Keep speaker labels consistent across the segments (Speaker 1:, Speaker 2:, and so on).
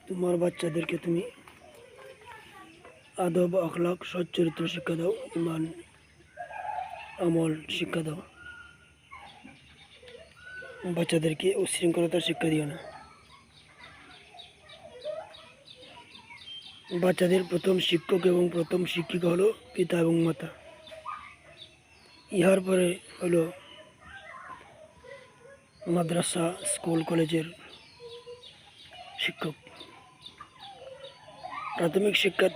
Speaker 1: তোমার বাচ্চাদেরকে তুমি আদব, আখলাক, সচ্চরিত্র শিক্ষা দাও, ইমান, আমল শিক্ষা দাও। বাচ্চাদেরকে উশৃঙ্খলতার শিক্ষা দিও না। বাচ্চাদের প্রথম শিক্ষক এবং প্রথম শিক্ষিকা হলো পিতা এবং মাতা। ইহার পরে হলো মাদ্রাসা, স্কুল, কলেজের শিক্ষক। প্রাথমিক শিক্ষা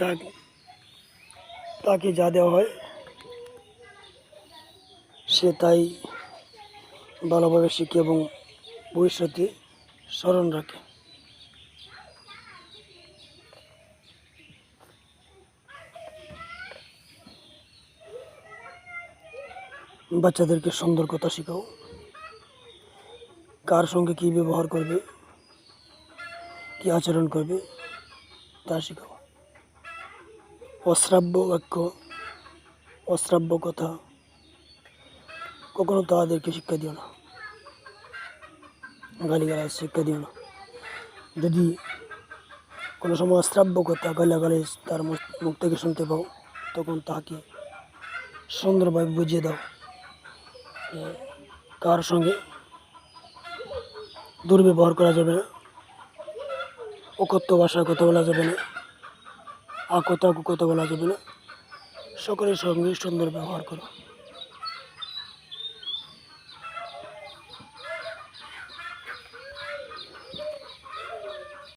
Speaker 1: তাকে যা দেওয়া হয় সে তাই ভালোভাবে শিখে এবং ভবিষ্যতে স্মরণ রাখে। বাচ্চাদেরকে সুন্দর কথা শেখাও, কার সঙ্গে কী ব্যবহার করবে, কী আচরণ করবে তা শেখাও। অশ্রাব্য বাক্য, অশ্রাব্য কথা কখনো তাদেরকে শিক্ষা দিও না, গালিগালাজ শিক্ষা দিও না। যদি কোনো সময় অশ্রাব্য কথা, গালাগালিজ তার মুখ থেকে শুনতে পাও, তখন তাকে সুন্দরভাবে বুঝিয়ে দাও কার সঙ্গে দুর্ব্যবহার করা যাবে না, অকথ্য ভাষায় কথা বলা যাবে না, কথা বলা যাবে না, সকলের সঙ্গে সুন্দর ব্যবহার করো।